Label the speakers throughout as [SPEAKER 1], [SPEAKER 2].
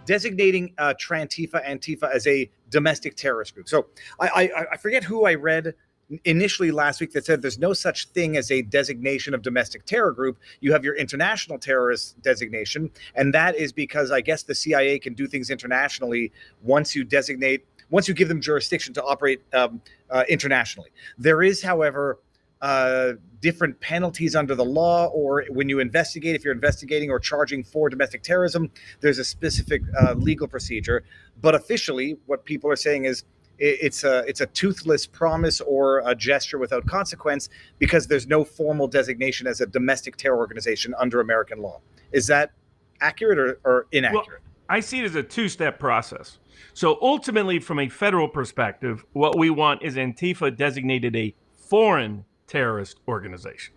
[SPEAKER 1] designating Antifa as a domestic terrorist group. So I forget who I read initially last week that said there's no such thing as a designation of domestic terror group. You have your international terrorist designation, and that is because I guess the CIA can do things internationally once you give them jurisdiction to operate internationally. There is, however, different penalties under the law, or when you investigate, if you're investigating or charging for domestic terrorism, there's a specific legal procedure. But officially, what people are saying is it's a toothless promise or a gesture without consequence, because there's no formal designation as a domestic terror organization under American law. Is that accurate or inaccurate?
[SPEAKER 2] Well, I see it as a two-step process. So ultimately, from a federal perspective, what we want is Antifa designated a foreign terrorist organization.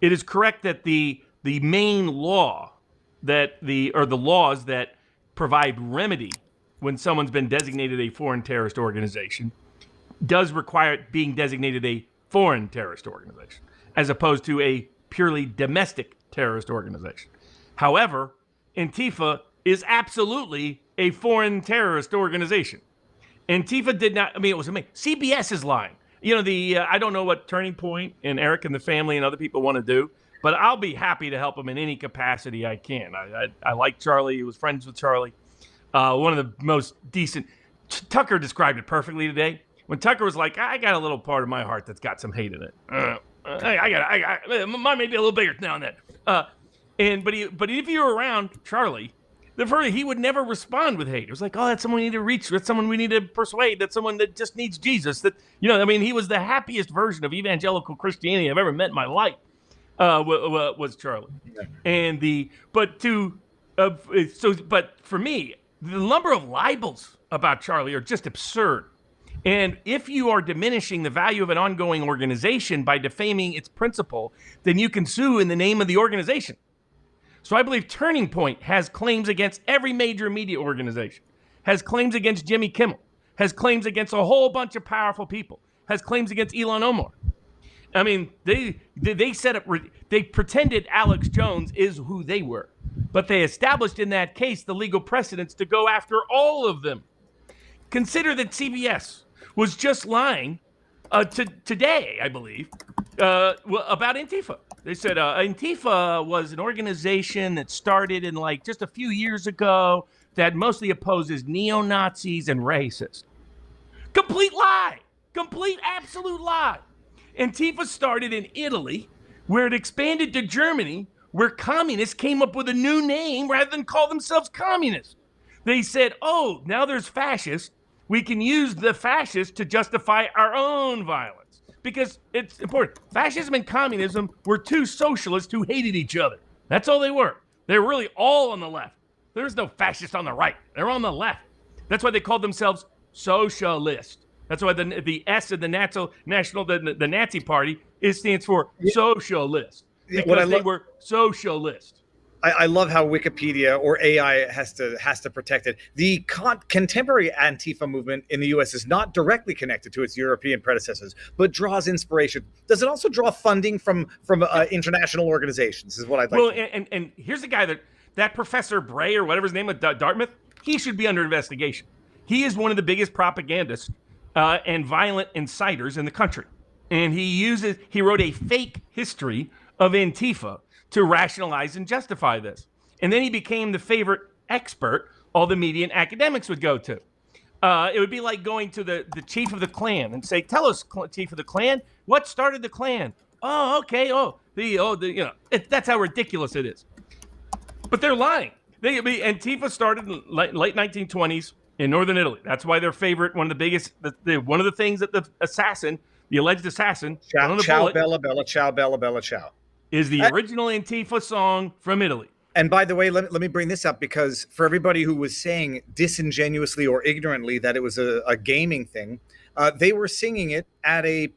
[SPEAKER 2] It is correct that the main law the laws that provide remedy when someone's been designated a foreign terrorist organization does require it being designated a foreign terrorist organization, as opposed to a purely domestic terrorist organization. However, Antifa is absolutely a foreign terrorist organization. Antifa did not, it was amazing. CBS is lying. I don't know what Turning Point and Eric and the family and other people want to do, but I'll be happy to help them in any capacity I can. I like Charlie. He was friends with Charlie. One of the most decent. Tucker described it perfectly today. When Tucker was like, I got a little part of my heart that's got some hate in it. Mine may be a little bigger now and then. But if you were around Charlie, he would never respond with hate. It was like, that's someone we need to reach. That's someone we need to persuade. That's someone that just needs Jesus. He was the happiest version of evangelical Christianity I've ever met in my life. Was Charlie. Yeah. But for me, the number of libels about Charlie are just absurd. And if you are diminishing the value of an ongoing organization by defaming its principle, then you can sue in the name of the organization. So I believe Turning Point has claims against every major media organization, has claims against Jimmy Kimmel, has claims against a whole bunch of powerful people, has claims against Elon Omar. They set up, they pretended Alex Jones is who they were, but they established in that case the legal precedents to go after all of them. Consider that CBS was just lying today, I believe, about Antifa. They said Antifa was an organization that started in just a few years ago that mostly opposes neo-Nazis and racists. Complete lie. Complete, absolute lie. Antifa started in Italy, where it expanded to Germany, where communists came up with a new name rather than call themselves communists. They said, now there's fascists. We can use the fascists to justify our own violence. Because it's important. Fascism and communism were two socialists who hated each other. That's all they were. They were really all on the left. There's no fascists on the right. They're on the left. That's why they called themselves socialist. That's why the S in the Nazi Party stands for socialist. Because they were socialist.
[SPEAKER 1] I love how Wikipedia or AI has to protect it. The contemporary Antifa movement in the U.S. is not directly connected to its European predecessors, but draws inspiration. Does it also draw funding from international organizations? Is what I'd like.
[SPEAKER 2] Well, and here's the guy that Professor Frei or whatever his name at Dartmouth. He should be under investigation. He is one of the biggest propagandists and violent inciters in the country, and he wrote a fake history of Antifa to rationalize and justify this. And then he became the favorite expert all the media and academics would go to. It would be like going to the chief of the Klan and say, tell us, chief of the Klan, what started the Klan? Oh, okay. That's how ridiculous it is. But they're lying. Antifa started in late 1920s in northern Italy. That's why their favorite, one of the biggest, one of the things that the alleged assassin,
[SPEAKER 1] Ciao Bella Bella, Ciao Bella Bella, Ciao,
[SPEAKER 2] is the original Antifa song from Italy.
[SPEAKER 1] And by the way, let me bring this up, because for everybody who was saying disingenuously or ignorantly that it was a gaming thing, they were singing it at a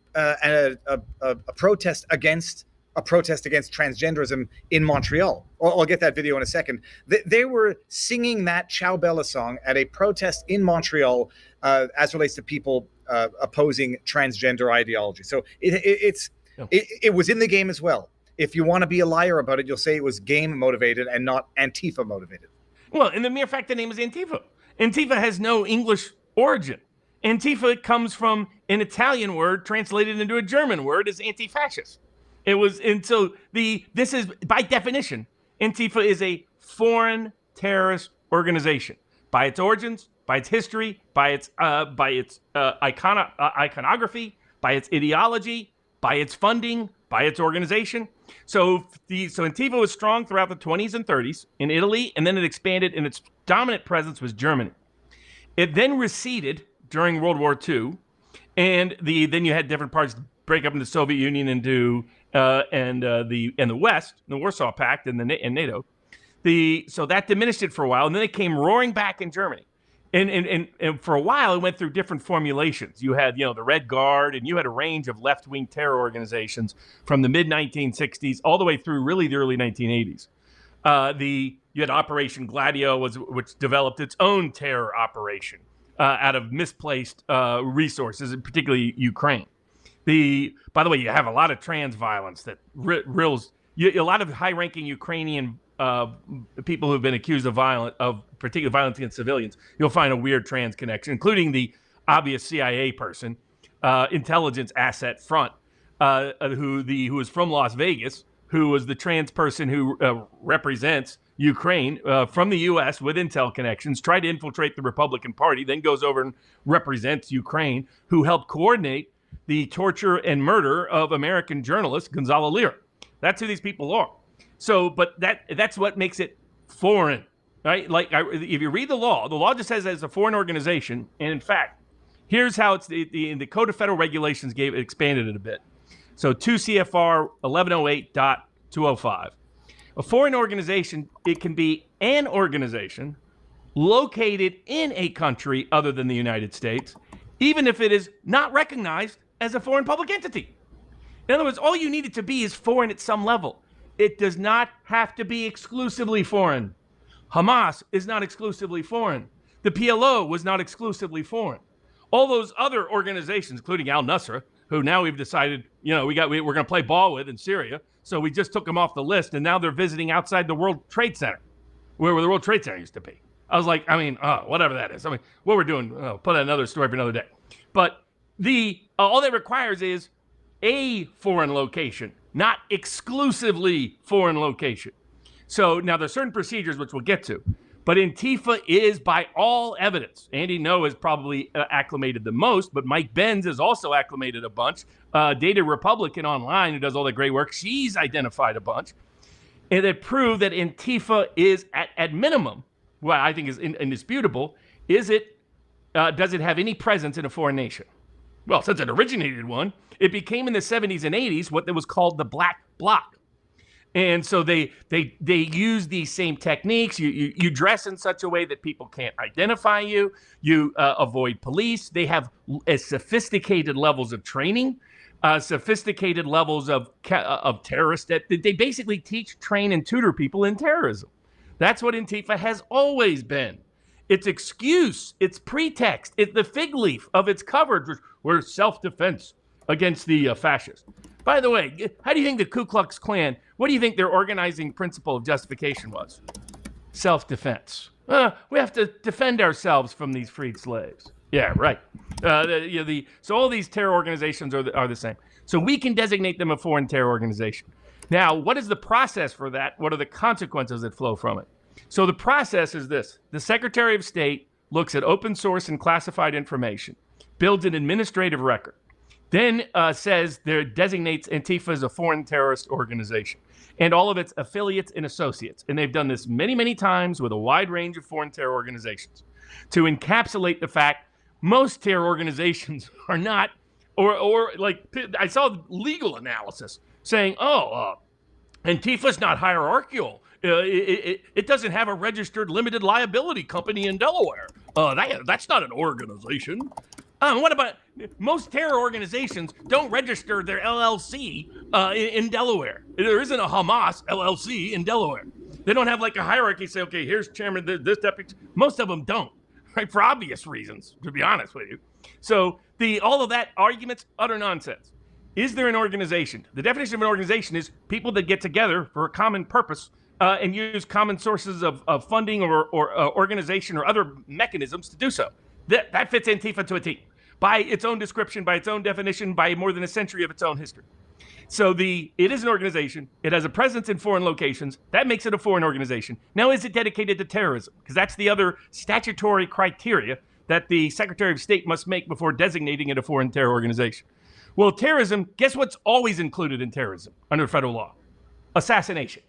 [SPEAKER 1] protest against transgenderism in Montreal. I'll get that video in a second. They were singing that Ciao Bella song at a protest in Montreal as relates to people opposing transgender ideology. So it was in the game as well. If you want to be a liar about it, you'll say it was game motivated and not Antifa motivated.
[SPEAKER 2] Well, and the mere fact the name is Antifa. Antifa has no English origin. Antifa comes from an Italian word translated into a German word as anti-fascist. It was, and so this is, by definition, Antifa is a foreign terrorist organization by its origins, by its history, by its iconography, by its ideology, by its funding, by its organization. So Antifa was strong throughout the 20s and 30s in Italy, and then it expanded, and its dominant presence was Germany. It then receded during World War II, and then you had different parts break up into the Soviet Union into the West, the Warsaw Pact, and NATO. So that diminished it for a while, and then it came roaring back in Germany. And for a while, it went through different formulations. You had, the Red Guard, and you had a range of left-wing terror organizations from the mid-1960s all the way through really the early 1980s. You had Operation Gladio, which developed its own terror operation out of misplaced resources, particularly Ukraine. By the way, you have a lot of trans violence that a lot of high-ranking Ukrainian people who've been accused of particular violence against civilians. You'll find a weird trans connection, including the obvious CIA person, intelligence asset front, who was from Las Vegas, who was the trans person who represents Ukraine from the U.S. with intel connections, tried to infiltrate the Republican Party, then goes over and represents Ukraine, who helped coordinate the torture and murder of American journalist Gonzalo Lira. That's who these people are. So, but that's what makes it foreign, right? Like, if you read the law just says it's a foreign organization. And in fact, here's how it's the Code of Federal Regulations expanded it a bit. So 2 CFR 1108.205. A foreign organization, it can be an organization located in a country other than the United States, even if it is not recognized as a foreign public entity. In other words, all you need it to be is foreign at some level. It does not have to be exclusively foreign. Hamas is not exclusively foreign. The PLO was not exclusively foreign. All those other organizations, including al-Nusra, who now we've decided, we're going to play ball with in Syria, so we just took them off the list, and now they're visiting outside the World Trade Center, where the World Trade Center used to be. I was like, whatever that is. What we're doing, put another story for another day. But all that requires is a foreign location, not exclusively foreign location. So now there's certain procedures which we'll get to, but Antifa is, by all evidence, Andy Ngo has probably acclimated the most, but Mike Benz has also acclimated a bunch. Data Republican Online, who does all the great work, she's identified a bunch, and that prove that Antifa is at minimum, what I think is indisputable, does it have any presence in a foreign nation? Well, since it originated one, it became in the 70s and 80s what was called the Black Bloc. And so they use these same techniques. You dress in such a way that people can't identify you. You avoid police. They have sophisticated levels of training, sophisticated levels of terrorists that they basically teach, train, and tutor people in terrorism. That's what Antifa has always been. Its excuse, its pretext, the fig leaf of its coverage were self-defense against the fascists. By the way, how do you think the Ku Klux Klan, what do you think their organizing principle of justification was? Self-defense. We have to defend ourselves from these freed slaves. Yeah, right. So all these terror organizations are the same. So we can designate them a foreign terror organization. Now, what is the process for that? What are the consequences that flow from it? So the process is this. The Secretary of State looks at open source and classified information, builds an administrative record, then designates Antifa as a foreign terrorist organization and all of its affiliates and associates. And they've done this many, many times with a wide range of foreign terror organizations to encapsulate the fact most terror organizations are not, or like I saw legal analysis saying, Antifa's not hierarchical. It doesn't have a registered limited liability company in Delaware. That's not an organization. What about most terror organizations don't register their LLC in Delaware? There isn't a Hamas LLC in Delaware. They don't have like a hierarchy. Say, okay, here's chairman, this deputy. Most of them don't, right? For obvious reasons, to be honest with you. So all of that argument's utter nonsense. Is there an organization? The definition of an organization is people that get together for a common purpose and use common sources of funding or organization or other mechanisms to do so. That fits Antifa to a T, by its own description, by its own definition, by more than a century of its own history. So it is an organization. It has a presence in foreign locations. That makes it a foreign organization. Now, is it dedicated to terrorism? Because that's the other statutory criteria that the Secretary of State must make before designating it a foreign terror organization. Well, terrorism, guess what's always included in terrorism under federal law? Assassination.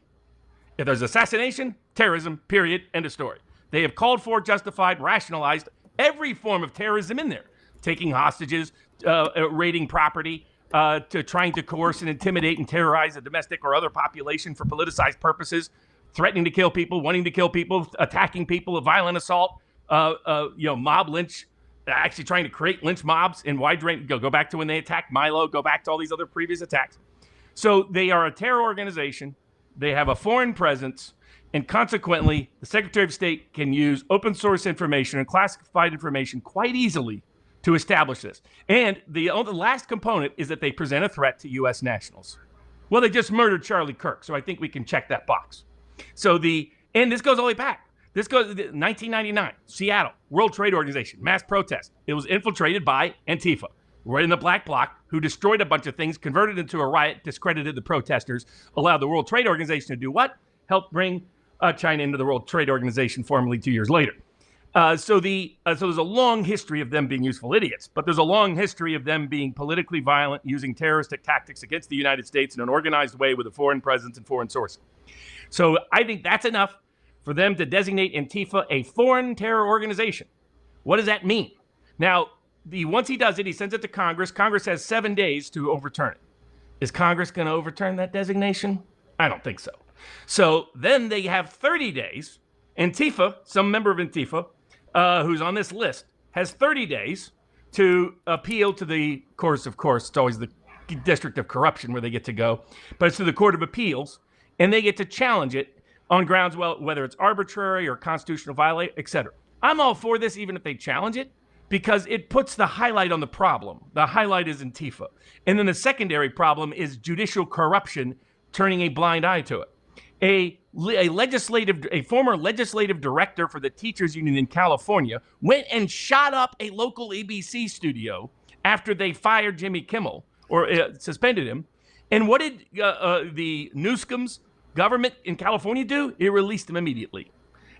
[SPEAKER 2] If there's assassination, terrorism, period, end of story. They have called for, justified, rationalized every form of terrorism in there. Taking hostages, raiding property, to trying to coerce and intimidate and terrorize a domestic or other population for politicized purposes, threatening to kill people, wanting to kill people, attacking people, a violent assault, mob lynch, actually trying to create lynch mobs in wide range. Go back to when they attacked Milo, go back to all these other previous attacks. So they are a terror organization. They have a foreign presence, and consequently, the Secretary of State can use open source information and classified information quite easily to establish this. And the last component is that they present a threat to U.S. nationals. Well, they just murdered Charlie Kirk, so I think we can check that box. And this goes all the way back. This goes 1999, Seattle, World Trade Organization, mass protest. It was infiltrated by Antifa, right in the black bloc, who destroyed a bunch of things, converted it into a riot, discredited the protesters, allowed the World Trade Organization to do what? Help bring China into the World Trade Organization formally 2 years later. So there's a long history of them being useful idiots, but there's a long history of them being politically violent, using terroristic tactics against the United States in an organized way with a foreign presence and foreign sourcing. So I think that's enough for them to designate Antifa a foreign terror organization. What does that mean? Now, once he does it, he sends it to Congress. Congress has 7 days to overturn it. Is Congress going to overturn that designation? I don't think so. So then they have 30 days. Antifa, some member of Antifa, who's on this list, has 30 days to appeal to the courts. Of course, it's always the District of Corruption where they get to go, but it's to the Court of Appeals, and they get to challenge it on grounds, well, whether it's arbitrary or constitutional violation, etc. I'm all for this, even if they challenge it, because it puts the highlight on the problem. The highlight is Antifa. And then the secondary problem is judicial corruption turning a blind eye to it. A former legislative director for the teachers union in California went and shot up a local ABC studio after they fired Jimmy Kimmel or suspended him. And what did the Newsom's government in California do? It released him immediately.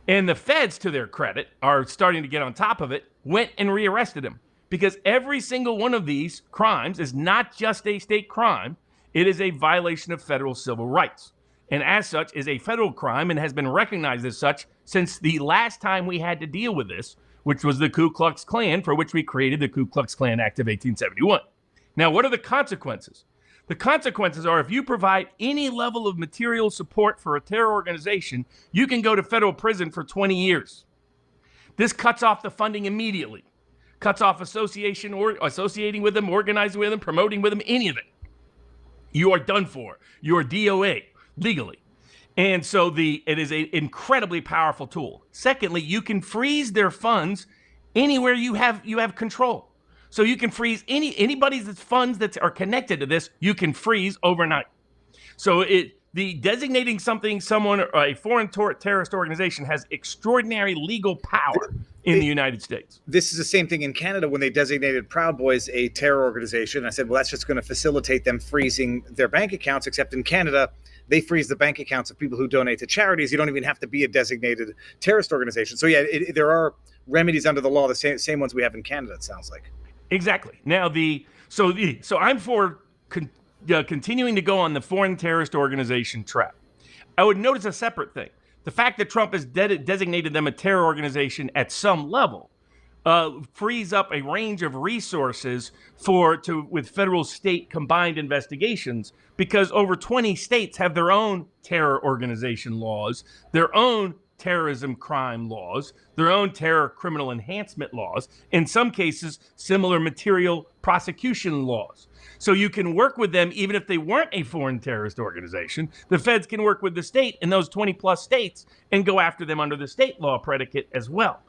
[SPEAKER 2] And the feds, to their credit, are starting to get on top of it, went and rearrested him. Because every single one of these crimes is not just a state crime, it is a violation of federal civil rights. And as such is a federal crime and has been recognized as such since the last time we had to deal with this, which was the Ku Klux Klan, for which we created the Ku Klux Klan Act of 1871. Now, what are the consequences? The consequences are if you provide any level of material support for a terror organization, you can go to federal prison for 20 years. This cuts off the funding immediately, cuts off associating with them, organizing with them, promoting with them, any of it. You are done for. You are DOA legally. And so it is an incredibly powerful tool. Secondly, you can freeze their funds anywhere you have control. So you can freeze anybody's funds that are connected to this, you can freeze overnight. So designating someone, a foreign terrorist organization has extraordinary legal power in the United States.
[SPEAKER 1] This is the same thing in Canada when they designated Proud Boys a terror organization. I said, well, that's just going to facilitate them freezing their bank accounts, except in Canada, they freeze the bank accounts of people who donate to charities. You don't even have to be a designated terrorist organization. So yeah, there are remedies under the law, the same ones we have in Canada, it sounds like.
[SPEAKER 2] Exactly. Now, so I'm for continuing to go on the foreign terrorist organization track. I would notice a separate thing. The fact that Trump has designated them a terror organization at some level frees up a range of resources with federal state combined investigations, because over 20 states have their own terror organization laws, their own terrorism crime laws, their own terror criminal enhancement laws, in some cases, similar material prosecution laws. So you can work with them even if they weren't a foreign terrorist organization. The feds can work with the state in those 20 plus states and go after them under the state law predicate as well.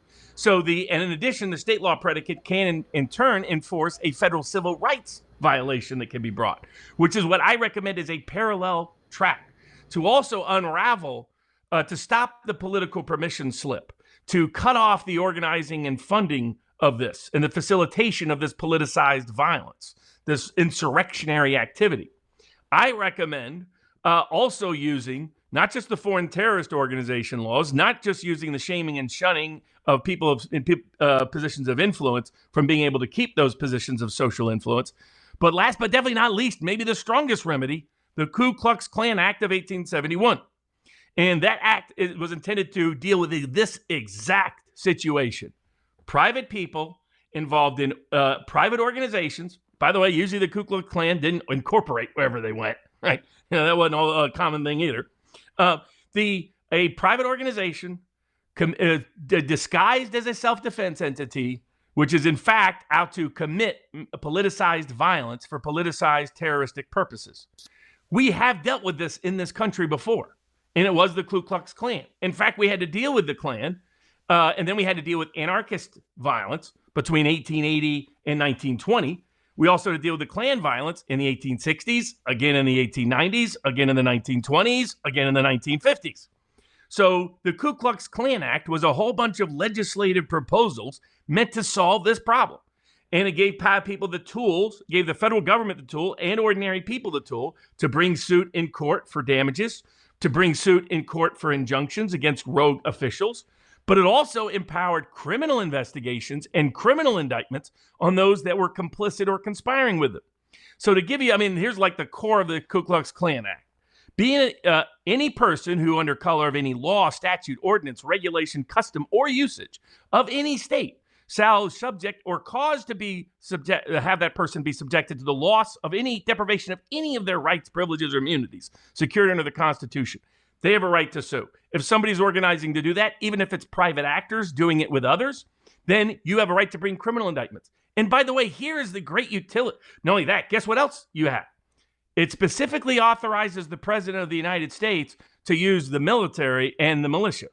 [SPEAKER 2] And in addition, the state law predicate can in turn enforce a federal civil rights violation that can be brought, which is what I recommend as a parallel track to also unravel to stop the political permission slip, to cut off the organizing and funding of this and the facilitation of this politicized violence, this insurrectionary activity. I recommend also using not just the foreign terrorist organization laws, not just using the shaming and shunning of people in positions of influence from being able to keep those positions of social influence, but last but definitely not least, maybe the strongest remedy, the Ku Klux Klan Act of 1871. And that act was intended to deal with this exact situation. Private people involved in private organizations. By the way, usually the Ku Klux Klan didn't incorporate wherever they went, right? That wasn't a common thing either. A private organization disguised as a self-defense entity, which is in fact out to commit politicized violence for politicized terroristic purposes. We have dealt with this in this country before, and it was the Ku Klux Klan. In fact, we had to deal with the Klan, and then we had to deal with anarchist violence between 1880 and 1920. We also had to deal with the Klan violence in the 1860s, again in the 1890s, again in the 1920s, again in the 1950s. So the Ku Klux Klan Act was a whole bunch of legislative proposals meant to solve this problem. And it gave people the tools, gave the federal government the tool and ordinary people the tool to bring suit in court for damages, to bring suit in court for injunctions against rogue officials. But it also empowered criminal investigations and criminal indictments on those that were complicit or conspiring with them. So to give you, here's like the core of the Ku Klux Klan Act. Being any person who, under color of any law, statute, ordinance, regulation, custom, or usage of any state, shall subject or cause to be have that person be subjected to the loss of any deprivation of any of their rights, privileges, or immunities secured under the Constitution. They have a right to sue. If somebody's organizing to do that, even if it's private actors doing it with others, then you have a right to bring criminal indictments. And by the way, here is the great utility. Not only that, guess what else you have? It specifically authorizes the President of the United States to use the military and the militia.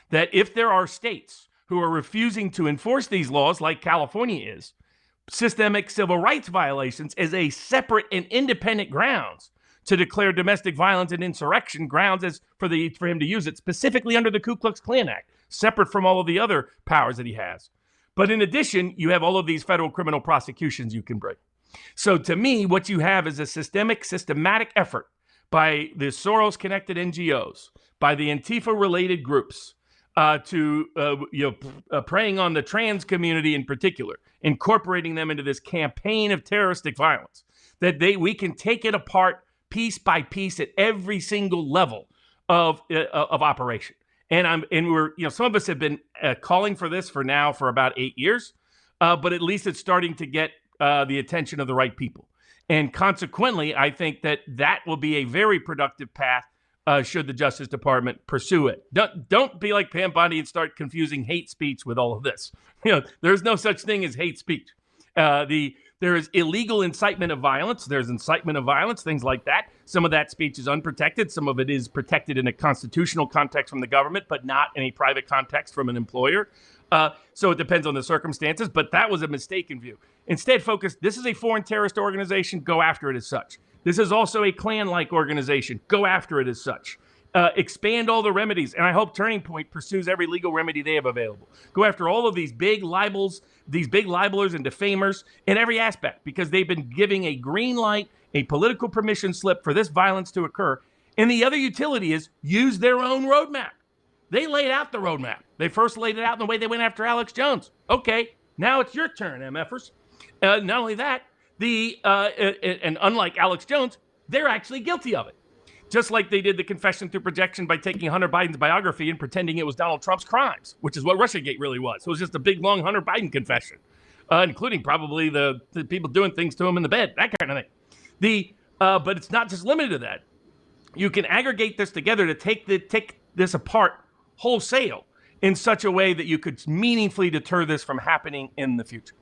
[SPEAKER 2] That if there are states who are refusing to enforce these laws, like California is, systemic civil rights violations as a separate and independent grounds to declare domestic violence and insurrection grounds as for him to use it specifically under the Ku Klux Klan Act, separate from all of the other powers that he has. But in addition, you have all of these federal criminal prosecutions you can bring. So to me, what you have is a systematic effort by the Soros-connected NGOs, by the Antifa-related groups, preying on the trans community in particular, incorporating them into this campaign of terroristic violence, that we can take it apart piece by piece at every single level of operation. And we're some of us have been calling for this for about 8 years, but at least it's starting to get the attention of the right people. And consequently, I think that will be a very productive path should the Justice Department pursue it. Don't be like Pam Bondi and start confusing hate speech with all of this. There's no such thing as hate speech. There is illegal incitement of violence. There's incitement of violence, things like that. Some of that speech is unprotected. Some of it is protected in a constitutional context from the government, but not in a private context from an employer. So it depends on the circumstances, but that was a mistaken view. Instead, focus, this is a foreign terrorist organization, go after it as such. This is also a Klan-like organization, go after it as such. Expand all the remedies, and I hope Turning Point pursues every legal remedy they have available. Go after all of these big libels, these big libelers and defamers in every aspect, because they've been giving a green light, a political permission slip for this violence to occur. And the other utility is use their own roadmap. They laid out the roadmap. They first laid it out in the way they went after Alex Jones. Okay, now it's your turn, MFers. Not only that, and unlike Alex Jones, they're actually guilty of it. Just like they did the confession through projection by taking Hunter Biden's biography and pretending it was Donald Trump's crimes, which is what Russiagate really was. It was just a big, long Hunter Biden confession, including probably the people doing things to him in the bed, that kind of thing. But it's not just limited to that. You can aggregate this together to take this apart wholesale in such a way that you could meaningfully deter this from happening in the future.